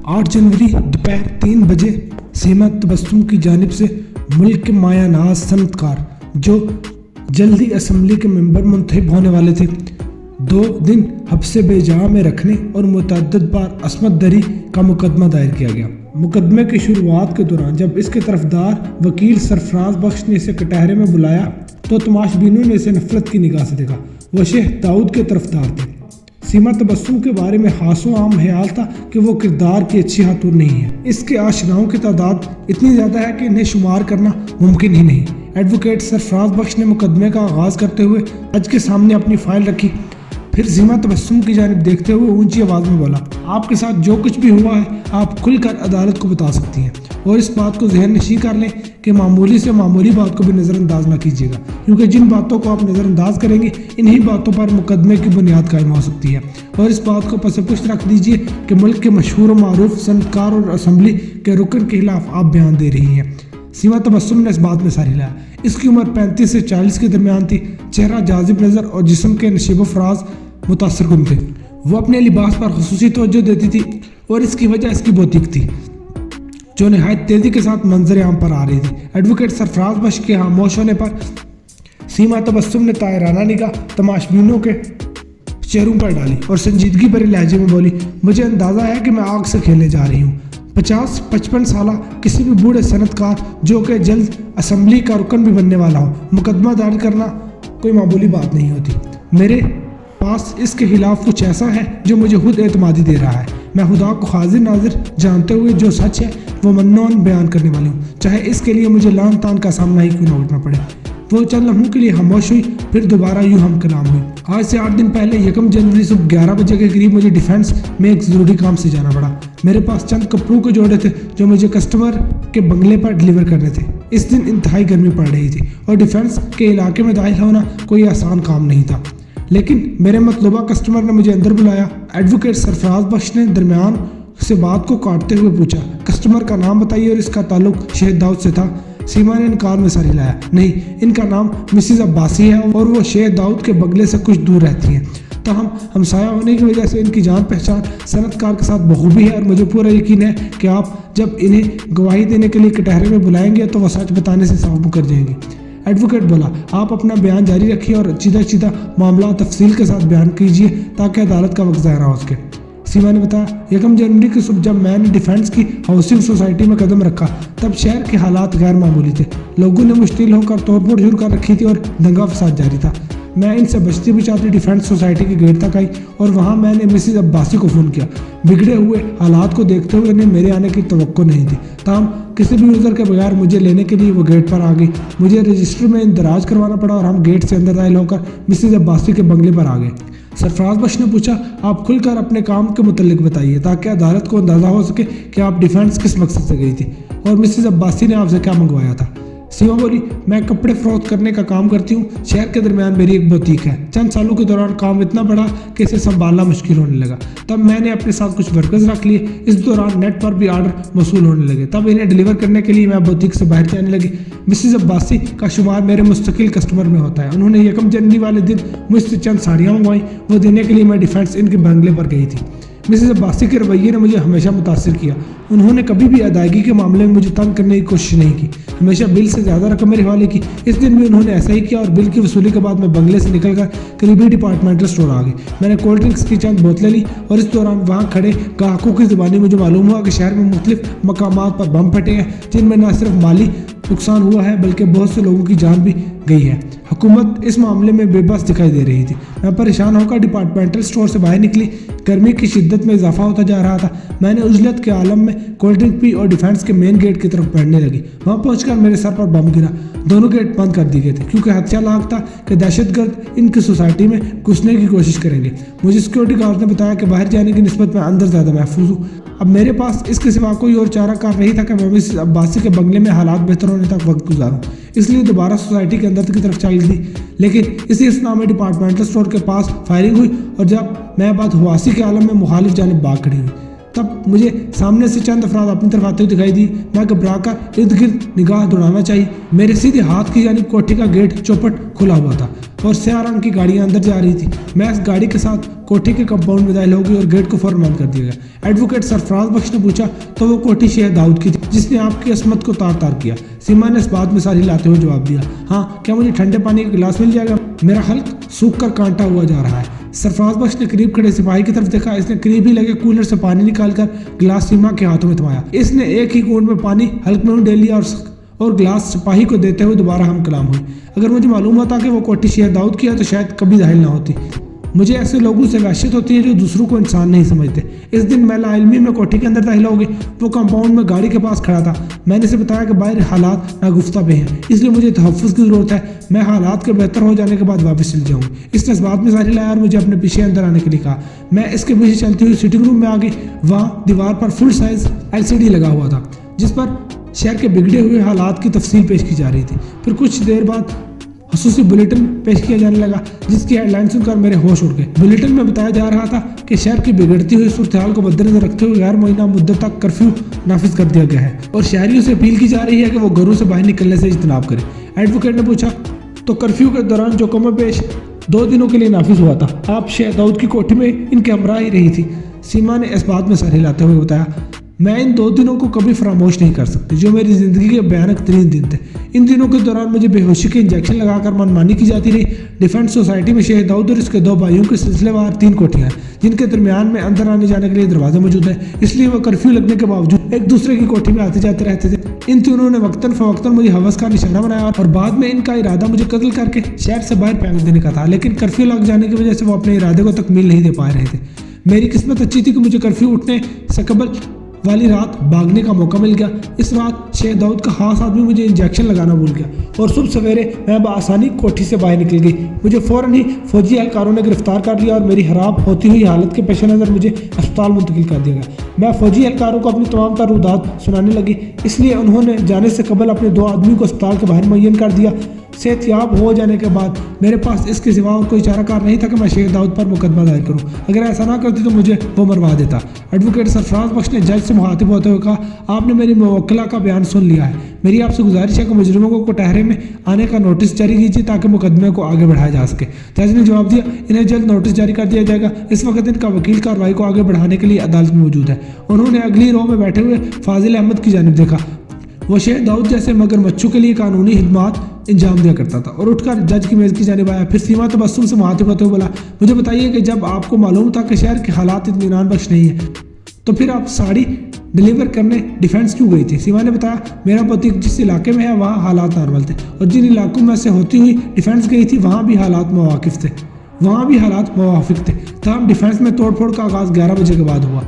8 जनवरी दोपहर 3 बजे सीमा तबस्सुम की जानिब से मुल्क के माया नाज सनतकार जो जल्द ही असम्बली के मेंबर मुंतखब होने वाले थे 2 दिन हब्से बेजा में रखने और मुतअद्दिद बार असमत दरी का मुकदमा दायर किया गया। मुकदमे की शुरुआत के दौरान जब इसके तरफदार वकील सरफराज बख्श ने इसे कटहरे में बुलाया तो तमाशबीनों ने इसे नफरत की निगाह से देखा। वह शेख दाऊद के तरफदार थे। सीमा तबस्सुम के बारे में हासो आम ख्याल था कि वो किरदार की अच्छी हातूर नहीं है। इसके आशनाओं की तादाद इतनी ज़्यादा है कि इन्हें शुमार करना मुमकिन ही नहीं। एडवोकेट सरफराज बख्श ने मुकदमे का आगाज़ करते हुए जज के सामने अपनी फाइल रखी, फिर सीमा तबस्सुम की जानिब देखते हुए ऊंची आवाज़ में बोला, आपके साथ जो कुछ भी हुआ है आप खुलकर अदालत को बता सकती हैं और इस बात को ज़हन नशीं कर लें कि मामूली से मामूली बात को भी नज़रअंदाज ना कीजिएगा, क्योंकि जिन बातों को आप नज़रअंदाज करेंगे इन्हीं बातों पर मुकदमे की बुनियाद कायम हो सकती है। और इस बात को पस पुश्त रख दीजिए कि मुल्क के मशहूर और मारूफ सनतकार और असम्बली के रुकन के खिलाफ आप बयान दे रही हैं। सीमा तबस्सुम ने इस बात में सर हिलाया। इसकी उम्र 35 से 40 के दरमियान थी। चेहरा जाजिब नज़र और जिस्म के नशीब फराज मुतासर कुन थे। वो अपने लिबास पर खुसूसी तवज्जो देती थी और इसकी वजह इसकी बोतीक थी जो नहायत तेज़ी के साथ मंजर आम पर आ रही थी। एडवोकेट सरफराज बख्श के खामोश होने पर सीमा तबस्सुम ने तायराना निगाह तमाशबीनों के चेहरों पर डाली और संजीदगी भरे लहजे में बोली, मुझे अंदाज़ा है कि मैं आग से खेलने जा रही हूँ। 50-55 साल किसी भी बूढ़े सनतकार जो कि जल्द असम्बली का रुकन भी बनने वाला हो, मुकदमा दायर करना कोई मामूली बात नहीं होती। मेरे पास इसके खिलाफ कुछ ऐसा है जो मुझे खुद एतमादी दे रहा है। मैं खुदा को हाजिर नाजिर जानते हुए जो सच है वो मन्नौन बयान करने वाली हूँ, चाहे इसके लिए मुझे लान तान का सामना ही क्यों न उठना पड़े। वो चंद लम्हों के लिए खामोश हुई, फिर दोबारा यूँ हम कलाम हुई। आज से 8 दिन पहले 1 जनवरी सुबह 11 बजे के करीब मुझे डिफेंस में एक ज़रूरी काम से जाना पड़ा। मेरे पास चंद कपड़ों के जोड़े थे जो मुझे कस्टमर के बंगले पर डिलीवर करने थे। इस दिन इंतहाई गर्मी पड़ रही थी और डिफेंस के इलाके में दाखिल होना कोई आसान काम नहीं था, लेकिन मेरे मतलूबा कस्टमर ने मुझे अंदर बुलाया। एडवोकेट सरफराज बख्श ने दरमियान से बात को काटते हुए पूछा, कस्टमर का नाम बताइए और इसका ताल्लुक शेख दाऊद से था। सीमा ने इनकार में सर हिलाया, नहीं, इनका नाम मिसिज अब्बासी है और वो शेख दाऊद के बंगले से कुछ दूर रहती हैं। तो हमसाया होने की वजह से इनकी जान पहचान सनतकार के साथ बखूबी है और मुझे पूरा यकीन है कि आप जब इन्हें गवाही देने के लिए कटहरे में बुलाएंगे तो वह सच बताने से साफ मुकर जाएंगे। एडवोकेट बोला, आप अपना बयान जारी रखिए और सीधा मामला तफसील के साथ बयान कीजिए ताकि अदालत का वक्त ज़ाया हो सके। सीमा ने बताया, 1 जनवरी की सुबह जब मैंने डिफेंस की हाउसिंग सोसाइटी में कदम रखा तब शहर के हालात गैर मामूली थे। लोगों ने मुश्तिल होकर तोड़फोड़ शुरू कर रखी थी और दंगा फसाद जारी था। मैं इनसे बचती बचाती डिफेंस सोसाइटी के गेट तक आई और वहाँ मैंने मिसिज अब्बासी को फ़ोन किया। बिगड़े हुए हालात को देखते हुए उन्हें मेरे आने की तवक्को नहीं थी, ताहम किसी भी उज़र के बगैर मुझे लेने के लिए वो गेट पर आ गई। मुझे रजिस्टर में इंदराज करवाना पड़ा और हम गेट से अंदर दाखिल होकर मिसिज अब्बासी के बंगले पर आ गए। सरफराज बख्श ने पूछा, आप खुलकर अपने काम के मुतल्लिक बताइए ताकि अदालत को अंदाज़ा हो सके कि आप डिफेंस किस मकसद से गई थी और मिसिज अब्बासी ने आपसे क्या मंगवाया था। सीमा बोली, मैं कपड़े फरोख्त करने का काम करती हूँ। शहर के दरमियान मेरी एक बुटीक है। चंद सालों के दौरान काम इतना बढ़ा कि इसे संभालना मुश्किल होने लगा। तब मैंने अपने साथ कुछ वर्कर्स रख लिए। इस दौरान नेट पर भी आर्डर मौसूल होने लगे। तब इन्हें डिलीवर करने के लिए मैं बुटीक से बाहर जाने लगी। मिसिज अब्बासी का शुमार मेरे मुस्तकिल कस्टमर में होता है। उन्होंने 1 जनवरी वाले दिन मुझसे चंद साड़ियाँ मंगवाई। वो देने के लिए मैं डिफेंस इनके बंगले पर गई थी। मिसिज अब्बासी के रवैये ने मुझे हमेशा मुतासिर किया। उन्होंने कभी भी अदायगी के मामले में मुझे तंग करने की कोशिश नहीं की, हमेशा बिल से ज़्यादा रकम मेरे हवाले की। इस दिन भी उन्होंने ऐसा ही किया और बिल की वसूली के बाद मैं बंगले से निकलकर करीबी डिपार्टमेंटल स्टोर आ गई। मैंने कोल्ड ड्रिंक्स की चंद बोतलें ली और इस दौरान वहाँ खड़े ग्राहकों की ज़ुबानी मुझे मालूम हुआ कि शहर में मुख्तलिफ मकामात पर बम फटे हैं जिनमें न सिर्फ माली नुकसान हुआ है बल्कि बहुत से लोगों की जान भी गई है। हुकूमत इस मामले में बेबस दिखाई दे रही थी। मैं परेशान होकर डिपार्टमेंटल स्टोर से बाहर निकली। गर्मी की शिद्दत में इजाफा होता जा रहा था। मैंने उजलत के आलम में कोल्ड ड्रिंक पी और डिफेंस के मेन गेट की तरफ बढ़ने लगी। वहाँ पहुंचकर मेरे सर पर बम गिरा। दोनों गेट बंद कर दिए गए थे क्योंकि खदशा लाक था कि दहशतगर्द इनकी सोसाइटी में घुसने की कोशिश करेंगे। मुझे सिक्योरिटी गार्ड ने बताया कि बाहर जाने की निस्बत में अंदर ज़्यादा महफूज हूँ। अब मेरे पास इसके सिवा कोई और चारा कार नहीं था कि मैं मिसिज अब्बासी के बंगले में हालात बेहतर होने तक वक्त गुजारूं। इसलिए दोबारा सोसाइटी के अंदर की तरफ चल दी, लेकिन इसी असना में डिपार्टमेंटल स्टोर के पास फायरिंग हुई और जब मैं बदहवासी के आलम में मुखालिफ जानिब भाग खड़ी हुई तब मुझे सामने से चंद अफराद अपनी तरफ आते हुए दिखाई दी। मैं घबरा कर इर्द गिर्द निगाह दौड़ाना चाहिए। मेरे सीधे हाथ की जानिब कोठी का गेट चौपट खुला हुआ था और स्याह रंग की गाड़ियां अंदर जा रही थी। मैं इस गाड़ी के साथ कोठी के कंपाउंड में दाखिल हो गई और गेट को फौरन बंद कर दिया गया। एडवोकेट सरफराज बख्श ने पूछा, तो वो कोठी शेख दाऊद की थी जिसने आपकी असमत को तार तार किया? सीमा ने इस बात में सारी लाते हुए जवाब दिया, हाँ। क्या मुझे ठंडे पानी का गिलास मिल जाएगा? मेरा हल्क सूख कर कांटा हुआ जा रहा है। सरफराज बख्श ने करीब खड़े सिपाही की तरफ देखा। इसने करीब ही लगे कूलर से पानी निकालकर गिलास सीमा के हाथों में थमाया। इसने एक ही घूंट में पानी हल्क में उंडेल लिया और गिलास सिपाही को देते हुए दोबारा हम कलाम हुई। अगर मुझे मालूम होता कि वो कोठी शेख दाऊद की है तो शायद कभी जाहिल ना होती। मुझे ऐसे लोगों से वहशत होती है जो दूसरों को इंसान नहीं समझते। इस दिन मैं लाइल्मी में कोठी के अंदर दाखिल हो गई। वो कंपाउंड में गाड़ी के पास खड़ा था। मैंने इसे बताया कि बाहर हालात नागुफ्ता पे हैं, इसलिए मुझे तहफ़्फ़ुज़ की ज़रूरत है। मैं हालात के बेहतर हो जाने के बाद वापस चल जाऊँगी। इसने इस बात में सारी लाया और मुझे अपने पीछे अंदर आने के लिए कहा। मैं इसके पीछे चलती हुई सिटिंग रूम में आ गई। वहाँ दीवार पर फुल साइज LCD लगा हुआ था जिस पर शहर के बिगड़े हुए हालात की तफसील पेश की जा रही थी। फिर कुछ देर बाद खसूसी बुलेटिन पेश किया जाने लगा जिसकी हेडलाइन सुनकर मेरे होश उड़ गए। बुलेटिन में बताया जा रहा था कि शहर की बिगड़ती हुई सूरत-ए-हाल को मद्देनजर रखते हुए गैर मुअय्यना मुद्दत तक कर्फ्यू नाफिज कर दिया गया है और शहरियों से अपील की जा रही है कि वो घरों से बाहर निकलने से इज्तनाब करें। एडवोकेट ने पूछा, तो कर्फ्यू के दौरान जो कम पेश 2 दिनों के लिए नाफिज हुआ था, आप शेख दाऊद की कोठी में इनके हमरा ही रही थी? सीमा ने इस बात में सर हिलाते हुए बताया, मैं इन 2 दिनों को कभी फरामोश नहीं कर सकती जो मेरी ज़िंदगी के भयानक तरीन दिन थे। इन दिनों के दौरान मुझे बेहोशी के इंजेक्शन लगाकर मनमानी की जाती रही। डिफेंस सोसाइटी में शेख दाऊद और इसके 2 भाइयों के सिलसिलेवार 3 कोठियाँ हैं जिनके दरमियान में अंदर आने जाने के लिए दरवाजे मौजूद हैं, इसलिए वो कर्फ्यू लगने के बावजूद एक दूसरे की कोठी में आते जाते रहते थे। इन तीनों ने वक्तन फवक्तन मुझे हवस का निशाना बनाया और बाद में इनका इरादा मुझे कत्ल करके शहर से बाहर फेंक देने का था, लेकिन कर्फ्यू लग जाने की वजह से वो अपने इरादे को तकमील नहीं दे पा रहे थे। मेरी किस्मत अच्छी थी कि मुझे कर्फ्यू उठने से कबल वाली रात भागने का मौका मिल गया। इस रात शेख दाऊद का खास आदमी मुझे इंजेक्शन लगाना भूल गया और सुबह सवेरे मैं बआसानी कोठी से बाहर निकल गई। मुझे फौरन ही फौजी एहलकारों ने गिरफ्तार कर लिया और मेरी खराब होती हुई हालत के पेश नज़र मुझे अस्पताल मुंतकिल कर दिया गया। मैं फौजी एहलकारों को अपनी तमाम तरुदात सुनाने लगी, इसलिए उन्होंने जाने से कबल अपने 2 आदमी को अस्पताल के बाहर मुअय्यन कर दिया। सेहतयाब हो जाने के बाद मेरे पास इसके सिवा और कोई चाराकार नहीं था कि मैं शेख दाऊद पर मुकदमा दायर करूं। अगर ऐसा ना करती तो मुझे वो मरवा देता। एडवोकेट सरफराज बख्श ने जज से मुखातिब होते हुए कहा, आपने मेरी मुवक्किला का बयान सुन लिया है। मेरी आपसे गुजारिश है कि मुजरिमों को कटहरे में आने का नोटिस जारी कीजिए ताकि मुकदमे को आगे बढ़ाया जा सके। जज ने जवाब दिया, इन्हें जल्द नोटिस जारी कर दिया जाएगा। इस वक्त इनका वकील कार्रवाई को आगे बढ़ाने के लिए अदालत में मौजूद है। उन्होंने अगली रो में बैठे हुए फाजिल अहमद की जानिब देखा। वो शेख दाऊद जैसे मगरमच्छों के लिए कानूनी खिदमात इंजाम दिया करता था और उठकर जज की मेज़ की जानिब आया। फिर सीमा तबस्सुम से मुखातिब होते हुए बोला, मुझे बताइए कि जब आपको मालूम था कि शहर के हालात इत्मीनान बख्श नहीं है तो फिर आप साड़ी डिलीवर करने डिफेंस क्यों गई थी? सीमा ने बताया, मेरा पति जिस इलाके में है वहाँ हालात नॉर्मल थे और जिन इलाकों में से होती हुई डिफेंस गई थी वहाँ भी हालात मुवाफिक थे। तमाम डिफेंस में तोड़फोड़ का आगाज़ 11 बजे के बाद हुआ।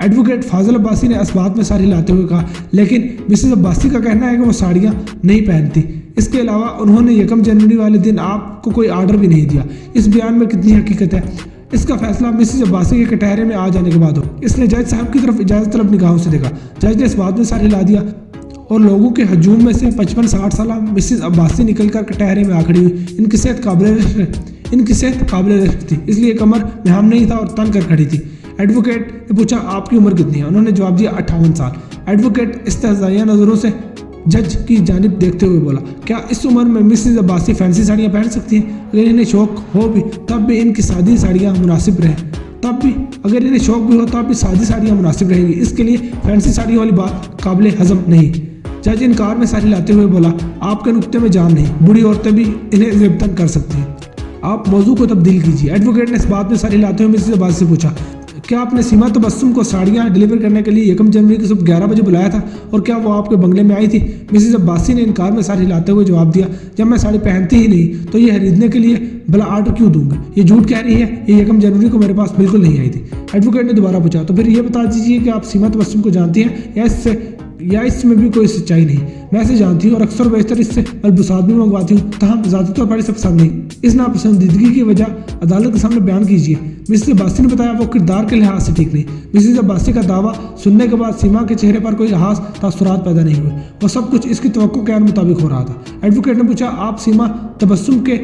एडवोकेट फाजिल अब्बासी ने इस बात में सारी लाते हुए कहा, लेकिन मिसेस अब्बासी का कहना है कि वो साड़ियाँ नहीं पहनती। इसके अलावा उन्होंने 1 जनवरी वाले दिन आपको कोई आर्डर भी नहीं दिया। इस बयान में कितनी हकीकत है? इसका फैसला मिसेस अब्बासी के कटहरे में आ जाने के बाद हो। इसने जज साहब की तरफ इजाज़त तलब निगाहों से देखा। जज ने इस बात में सारी ला दिया और लोगों के हजूम में से 55-60 साल मिसेस अब्बासी निकलकर कटहरे में आ खड़ी हुई। इनकी सेहत काबिल रश्क थी, इसलिए कमर में हम नहीं था और तन कर खड़ी थी। एडवोकेट ने पूछा, आपकी उम्र कितनी है? उन्होंने जवाब दिया, 58 साल। एडवोकेट इस्तेहज़ाइया नज़रों से जज की जानिब देखते हुए बोला, क्या इस उम्र में मिसेस अब्बासी फैंसी साड़ियाँ पहन सकती हैं? अगर इन्हें शौक हो भी तब भी इनकी सादी साड़ियाँ मुनासिब रहेंगी। इसके लिए फैंसी साड़ियों वाली बात काबिल हज़म नहीं। जज इनकार में सारी लाते हुए बोला, आपके नुक्ते में जान नहीं, बूढ़ी औरतें भी इन्हें ज़िब्तन कर सकती हैं। आप मौजू को तब्दील कीजिए। एडवोकेट ने इस बात में सारी लाते हुए मिसेस अब्बासी से पूछा, क्या आपने सीमा तबस्सुम को साड़ियाँ डिलीवर करने के लिए 1 जनवरी की सुबह 11 बजे बुलाया था और क्या वो आपके बंगले में आई थी? मिसेस अब्बासी ने इनकार में साड़ी लाते हुए जवाब दिया, जब मैं साड़ी पहनती ही नहीं तो ये खरीदने के लिए भला आर्डर क्यों दूंगी? ये झूठ कह रही है, ये 1 जनवरी को मेरे पास बिल्कुल नहीं आई थी। एडवोकेट ने दोबारा पूछा, तो फिर ये बता दीजिए कि आप सीमा तबस्सुम को जानती हैं या इसमें भी कोई सच्चाई नहीं? मैं इसे जानती हूँ और अक्सर बेशतर इससे अलबुसात भी मंगवाती हूँ, तहम ज़ाती तौर पर इसे पसंद नहीं। इस नापसंदीदगी की वजह अदालत के सामने बयान कीजिए। मिसेस अब्बासी ने बताया, वो किरदार के लिहाज से ठीक नहीं। मिसेस अब्बासी का दावा सुनने के बाद सीमा के चेहरे पर कोई खास तासुरात पैदा नहीं हुए। वो सब कुछ इसकी तवक्को के मुताबिक हो रहा था। एडवोकेट ने पूछा, आप सीमा तबस्सुम के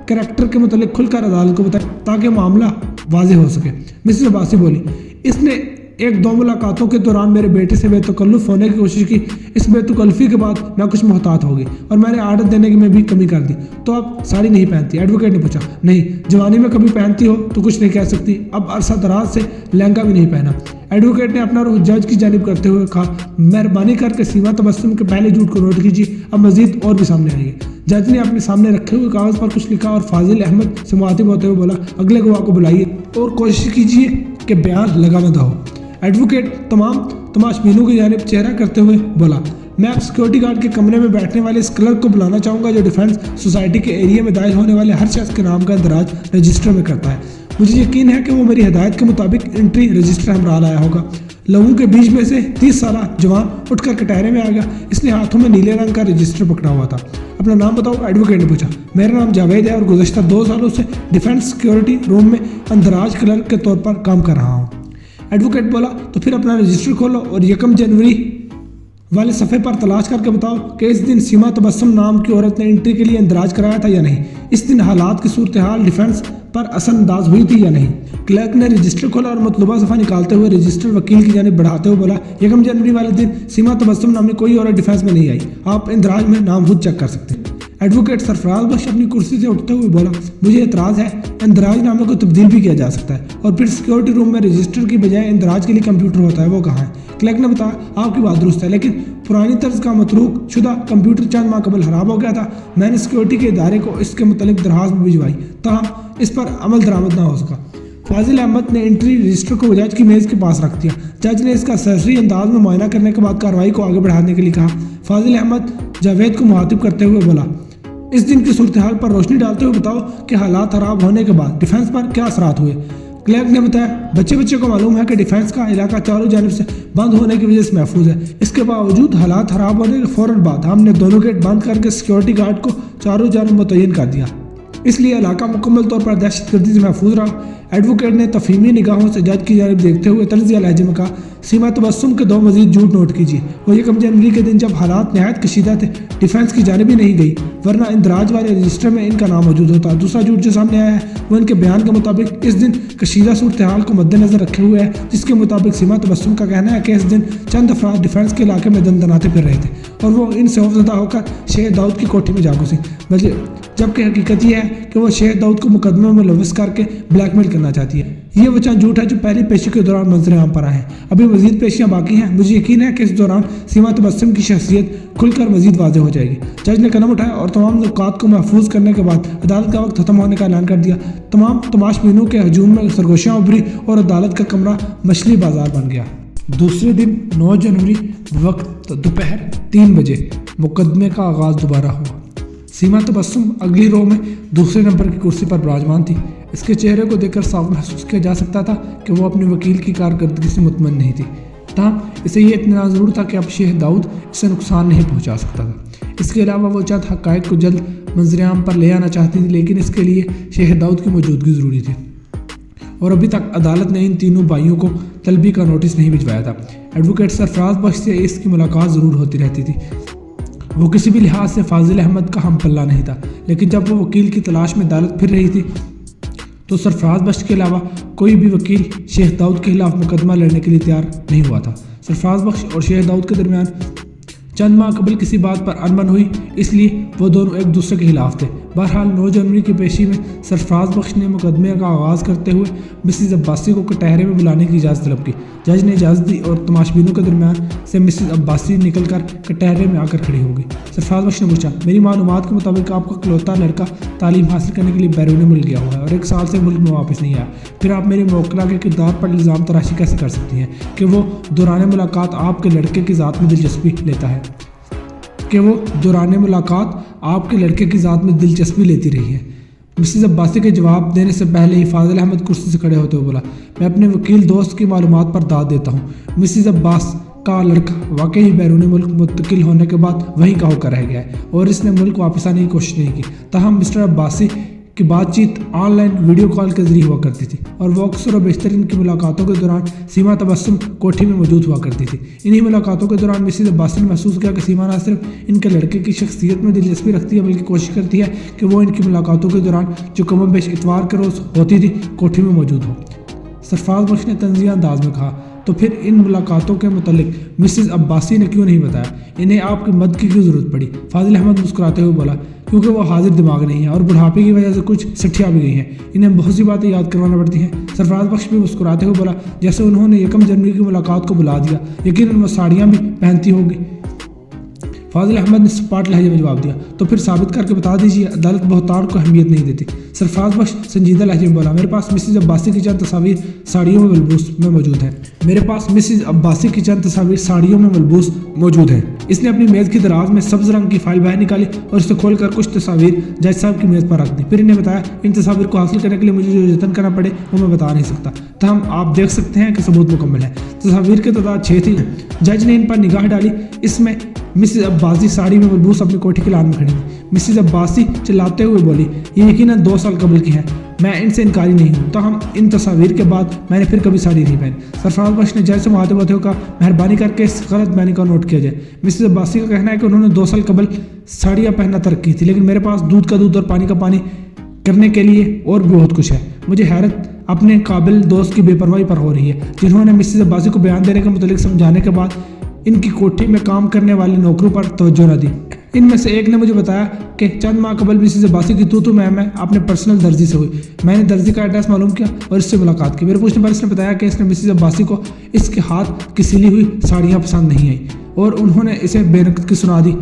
कैरेक्टर के मुतालिक खुलकर अदालत को बताएं ताकि मामला वाज़ेह हो सके। मिसेस अब्बासी बोली, इसने एक दो मुलाकातों के दौरान मेरे बेटे से बेतकल्लुफ़ होने की कोशिश की। इस बेतकल्लुफ़ी के बाद मैं कुछ मोहतात हो गई और मैंने आदत देने की में भी कमी कर दी। तो अब साड़ी नहीं पहनती? एडवोकेट ने पूछा। नहीं, जवानी में कभी पहनती हो तो कुछ नहीं कह सकती, अब अरसा दराज से लहंगा भी नहीं पहना। एडवोकेट ने अपना रुख जज की जानिब करते हुए कहा, मेहरबानी करके सीमा तबस्सुम के पहले झूठ को नोट कीजिए, अब मजीद और भी सामने आएंगे। जज ने अपने सामने रखे हुए कागज़ पर कुछ लिखा और फाजिल अहमद से मुखातिब होते हुए बोला, अगले गवाह को बुलाइए और कोशिश कीजिए कि बयान लगामदा हो। एडवोकेट तमाम तमाशबीनों की जानिब चेहरा करते हुए बोला, मैं अब सिक्योरिटी गार्ड के कमरे में बैठने वाले इस क्लर्क को बुलाना चाहूँगा जो डिफेंस सोसाइटी के एरिया में दाखिल होने वाले हर शख्स के नाम का इंदराज रजिस्टर में करता है। मुझे यकीन है कि वो मेरी हिदायत के मुताबिक एंट्री रजिस्टर हमरा लाया होगा। लोगों के बीच में से 30 साल जवान उठकर कटहरे में आ गया। इसने हाथों में नीले रंग का रजिस्टर पकड़ा हुआ था। अपना नाम बताओ? एडवोकेट ने पूछा। मेरा नाम जावेद है और गुज़श्ता 2 सालों से डिफेंस सिक्योरिटी रूम में अंदराज क्लर्क के तौर पर काम कर रहा हूँ। एडवोकेट बोला, तो फिर अपना रजिस्टर खोलो और 1 जनवरी वाले सफ़े पर तलाश करके बताओ कि इस दिन सीमा तबस्सुम नाम की औरत ने एंट्री के लिए इंदराज कराया था या नहीं। इस दिन हालात की सूरत हाल डिफेंस पर असरअंदाज हुई थी या नहीं। क्लर्क ने रजिस्टर खोला और मतलूबा सफ़ा निकालते हुए रजिस्टर वकील की जानिब बढ़ाते हुए बोला, 1 जनवरी वाले दिन सीमा तबस्सुम नामी कोई औरत डिफेंस में नहीं आई। आप इंदराज में नाम खुद चेक कर सकते हैं। एडवोकेट सरफराज बख्श अपनी कुर्सी से उठते हुए बोला, मुझे एतराज़ है, इंदराज नामे को तब्दील भी किया जा सकता है और फिर सिक्योरिटी रूम में रजिस्टर की बजाय इंदराज के लिए कंप्यूटर होता है, वो कहाँ है? क्लर्क ने बताया, आपकी बात दुरुस्त है, लेकिन पुरानी तर्ज का मतरूक शुदा कंप्यूटर चंद माह कबल खराब हो गया था। मैंने सिक्योरिटी के इदारे को इसके मुतालिक दरखास्त भी भिजवाई, ताहम इस पर अमल दरामद ना हो सका। फाजिल अहमद ने एंट्री रजिस्टर को जज की मेज़ के पास रख दिया। जज ने इसका सरसरी अंदाज में मुआयना करने के बाद कार्रवाई को आगे बढ़ाने के लिए कहा। फाजिल अहमद जावेद को मुखातिब करते हुए बोला, इस दिन की सूरत हाल पर रोशनी डालते हुए बताओ कि हालात खराब होने के बाद डिफेंस पर क्या असरात हुए। क्लर्क ने बताया, बच्चे को मालूम है कि डिफेंस का इलाका चारों जानिब से बंद होने की वजह से महफूज है। इसके बावजूद हालात खराब होने के फौरन बाद हमने दोनों गेट बंद करके सिक्योरिटी गार्ड को चारों जानिब मुतय्यन कर दिया, इसलिए इलाका मुकम्मल तौर पर दहशतगर्दी से महफूज रहा। एडवोकेट ने तफहीमी निगाहों से जज की जानिब देखते हुए तर्ज़िया लहजे में कहा, सीमा तबस्सुम के 2 मजीद झूठ नोट कीजिए। वो 1 जनवरी के दिन जब हालात नहायत कशीदा थे, डिफेंस की जानिब ही नहीं गई, वरना इंदराज वाले रजिस्टर में इनका नाम मौजूद होता। दूसरा झूठ जो सामने आया है वो इनके बयान के मुताबिक इस दिन कशीदा सूरत हाल को मद्देनजर रखे हुए है, जिसके मुताबिक सीमा तबस्सुम का कहना है कि इस दिन चंद अफराद डिफेंस के इलाके में दंदनाते फिर रहे थे और वो इनसे खौफजदा होकर शेख दाऊद की कोठी में जा घुसी, जबकि हकीकत यह है कि वो शेख दाऊद को मुकदमे में मुलव्वस करके ब्लैकमेल करना चाहती है। ये वो चंद झूठ है जो पहली पेशी के दौरान मंजर आम पर आए हैं। अभी मजीद पेशियां बाकी हैं। मुझे यकीन है कि इस दौरान सीमा तबस्सुम की शख्सियत खुलकर मजीद वाज़ेह हो जाएगी। जज ने कदम उठाया और तमाम नुकात को महफूज करने के बाद अदालत का वक्त खत्म होने का ऐलान कर दिया। तमाम तमाशबीनों के हजूम में सरगोशियाँ उभरी और अदालत का कमरा मछली बाजार बन गया। दूसरे दिन 9 जनवरी वक्त दोपहर 3 बजे मुकदमे का आगाज़ दोबारा हुआ। सीमा तबस्सुम अगली रो में दूसरे नंबर की कुर्सी पर विराजमान थी। इसके चेहरे को देखकर साफ महसूस किया जा सकता था कि वो अपने वकील की कारकर्दगी से मुतमईन नहीं थी। ताहम इसे ये इत्मीनान ज़रूर था कि अब शेख दाऊद इसे नुकसान नहीं पहुंचा सकता था। इसके अलावा वो चंद हक़ाइक़ को जल्द मंजरेआम पर ले आना चाहती थी, लेकिन इसके लिए शेख दाऊद की मौजूदगी ज़रूरी थी और अभी तक अदालत ने इन तीनों भाइयों को तलबी का नोटिस नहीं भिजवाया था। एडवोकेट सरफराज बख्श से इसकी मुलाकात ज़रूर होती रहती थी। वो किसी भी लिहाज से फाजिल अहमद का हम पल्ला नहीं था, लेकिन जब वो वकील की तलाश में अदालत फिर रही थी तो सरफराज बख्श के अलावा कोई भी वकील शेख दाऊद के खिलाफ मुकदमा लड़ने के लिए तैयार नहीं हुआ था। सरफराज बख्श और शेख दाऊद के दरमियान चंद माह कबल किसी बात पर अनबन हुई, इसलिए वो दोनों एक दूसरे के खिलाफ थे। बहरहाल 9 जनवरी की पेशी में सरफराज बख्श ने मुकदमे का आगाज़ करते हुए मिसिज अब्बासी को कटहरे में बुलाने की इजाज़त तलब की। जज ने इजाज़त दी और तमाशबीनों के दरमियान से मिसिज अब्बासी निकल कर कटहरे में आकर खड़ी हो गई। सरफराज बख्श ने पूछा, मेरी मालूमात के मुताबिक आपका इकलौता लड़का तालीम हासिल करने के लिए बैरून मुल्क गया हुआ है और 1 साल से मुल्क में वापस नहीं आया। फिर आप मेरे मौकला के किरदार पर इल्ज़ाम तराशी कैसे कर सकती हैं कि वो दौरान मुलाकात आपके लड़के की ज़ात में दिलचस्पी लेता है आपके लड़के की ज़ात में दिलचस्पी लेती रही है। मिसिज अब्बासी के जवाब देने से पहले ही फाजिल अहमद कुर्सी से खड़े होते हुए बोला, मैं अपने वकील दोस्त की मालूमात पर दाद देता हूँ। मिसिज अब्बास का लड़का वाकई ही बैरूनी मुल्क मुंतकिल होने के बाद वहीं का होकर रह गया है और इसने मुल्क वापस आने की कोशिश नहीं की। ताहम मिस्टर अब्बासी की बातचीत ऑनलाइन वीडियो कॉल के जरिए हुआ करती थी और वो अक्सर और बेशतर इनकी मुलाकातों के दौरान सीमा तबस्सुम कोठी में मौजूद हुआ करती थी। इन्हीं मुलाकातों के दौरान मिसिज अब्बासी ने महसूस किया कि सीमा न सिर्फ इनके लड़के की शख्सियत में दिलचस्पी रखती है, बल्कि कोशिश करती है कि वो इनकी मुलाकातों के दौरान जो कम बेश इतवार के रोज़ होती थी कोठी में मौजूद हो। सरफराज बख्श ने तंज़िया अंदाज में कहा, تو پھر ان ملاقاتوں کے متعلق مسز عباسی نے کیوں نہیں بتایا؟ انہیں آپ کی مدد کی کیوں ضرورت پڑی؟ فاضل احمد مسکراتے ہوئے بولا، کیونکہ وہ حاضر دماغ نہیں ہیں اور بڑھاپے کی وجہ سے کچھ سٹھیا بھی گئی ہیں، انہیں بہت سی باتیں یاد کروانا پڑتی ہیں۔ سرفراز بخش بھی مسکراتے ہوئے بولا، جیسے انہوں نے 1 جنوری کی ملاقات کو بلا دیا، یقیناً وہ ساڑیاں بھی پہنتی ہوگی۔ فاضل احمد نے سپاٹ لہجے میں جواب دیا، تو پھر ثابت کر کے بتا دیجیے، عدالت بہتان کو اہمیت نہیں دیتی۔ سرفراز بخش سنجیدہ لہجے میں بولا، میرے پاس مسز عباسی کی چند تصاویر ساڑیوں میں ملبوس میں موجود ہیں۔ میرے پاس مسز عباسی کی چند تصاویر ساڑیوں میں ملبوس موجود ہیں۔ اس نے اپنی میز کی دراز میں سبز رنگ کی فائل باہر نکالی اور اسے کھول کر کچھ تصاویر جج صاحب کی میز پر رکھ دی، پھر انہیں بتایا، ان تصاویر کو حاصل کرنے کے لیے مجھے جو یتن کرنا پڑے وہ میں بتا نہیں سکتا، تاہم آپ دیکھ سکتے ہیں کہ ثبوت مکمل ہے۔ تصاویر کی تعداد 6 تھی۔ جج نے ان پر نگاہ ڈالی، اس میں مسز عباسی ساڑی میں ملبوس اپنی کوٹھی کی لان میں کھڑی تھی۔ مسز عباسی چلاتے ہوئے بولی، یہ یقیناً 2 سال قبل کی ہے، میں ان سے انکاری نہیں ہوں، تاہم ان تصاویر کے بعد میں نے پھر کبھی ساڑی نہیں پہنی۔ سرفراز بخش نے جج سے مخاطب ہوتے ہوئے کہا، مہربانی کر کے اس غلط بیانی کا نوٹ کیا جائے۔ مسز عباسی کا کہنا ہے کہ انہوں نے 2 سال قبل ساڑیاں پہننا ترک کی تھی، لیکن میرے پاس دودھ کا دودھ اور پانی کا پانی کرنے کے لیے اور بھی بہت کچھ ہے۔ مجھے حیرت اپنے قابل دوست کی بے پرواہی پر ہو رہی ہے، جنہوں نے مسز عباسی کو بیان دینے کے متعلق سمجھانے کے بعد ان کی کوٹھی میں کام کرنے والے نوکروں پر توجہ نہ دی۔ ان میں سے ایک نے مجھے بتایا کہ چند ماہ قبل مسز عباسی کی تو میں اپنے پرسنل درزی سے ہوئی۔ میں نے درزی کا ایڈریس معلوم کیا اور اس سے ملاقات کی۔ میرے پوچھنے پر اس نے بتایا کہ اس نے مسز عباسی کو اس کے ہاتھ کی سلی ہوئی ساڑیاں پسند نہیں آئیں اور انہوں نے اسے بے نقد کی سنا دی۔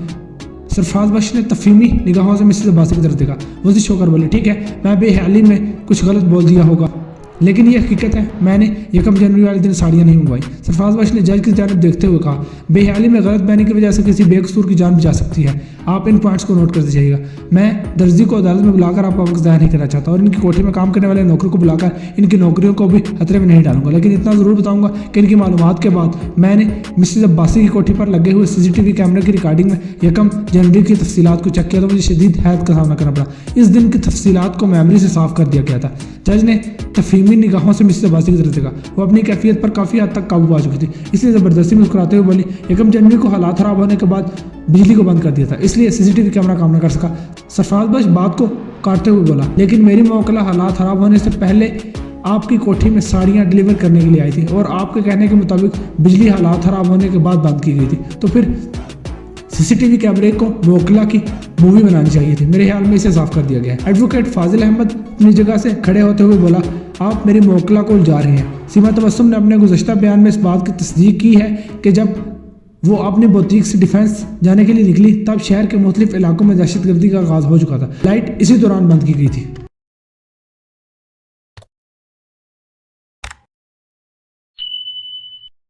سرفراز بخش نے تفہیمی نگاہوں سے مسز عباسی کی طرف دیکھا، وزش ہو کر بولے، ٹھیک ہے، میں بے حیالی میں کچھ غلط بول دیا ہوگا، لیکن یہ حقیقت ہے، میں نے 1 جنوری والے دن ساڑیاں نہیں منگوائی۔ سرفراز بخش نے جج کی جانب دیکھتے ہوئے کہا، بے حیالی میں غلط بیانی کی وجہ سے کسی بے قصور کی جان بھی جا سکتی ہے، آپ ان پوائنٹس کو نوٹ کر دیجیے گا۔ میں درزی کو عدالت میں بلا کر آپ کا وقت ضائع نہیں کرنا چاہتا اور ان کی کوٹھی میں کام کرنے والے نوکروں کو بلا کر ان کی نوکریوں کو بھی خطرے میں نہیں ڈالوں گا، لیکن اتنا ضرور بتاؤں گا کہ ان کی معلومات کے بعد میں نے مسز عباسی کی کوٹھی پر لگے ہوئے CCTV کیمرے کی ریکارڈنگ میں 1 جنوری کی تفصیلات کو چیک کیا تو مجھے شدید حیرت کا سامنا کرنا پڑا۔ اس دن کی تفصیلات کو میموری سے صاف کر دیا گیا تھا۔ جج نے تفہیمی نگاہوں سے مسز عباسی کی طرف دیکھا، وہ اپنی کیفیت پر کافی حد تک قابو پا چکی تھی، اس لیے زبردستی مسکراتے ہوئے بولی، 1 جنوری کو حالات خراب ہونے کے بعد بجلی کو بند کر دیا تھا، اس لیے CCTV کیمرہ کام نہ کر سکا۔ سرفراز بخش بات کو کاٹتے ہوئے بولا، لیکن میری موکلہ حالات خراب ہونے سے پہلے آپ کی کوٹھی میں ساڑیاں ڈیلیور کرنے کے لیے آئی تھی اور آپ کے کہنے کے مطابق بجلی حالات خراب ہونے کے بعد بند کی گئی تھی، تو پھر CCTV کیمرے کو موکلہ کی مووی بنانی چاہیے تھی، میرے خیال میں اسے صاف کر دیا گیا ہے۔ ایڈوکیٹ فاضل احمد اپنی جگہ سے کھڑے ہوتے ہوئے بولا، آپ میری موکلہ کو الجھا رہے ہیں۔ سیما تبسم نے اپنے گزشتہ بیان میں اس بات کی تصدیق کی ہے کہ جب وہ اپنی بوتیک سے ڈیفینس جانے کے لیے نکلی تب شہر کے مختلف علاقوں میں دہشت گردی کا آغاز ہو چکا تھا، لائٹ اسی دوران بند کی گئی تھی۔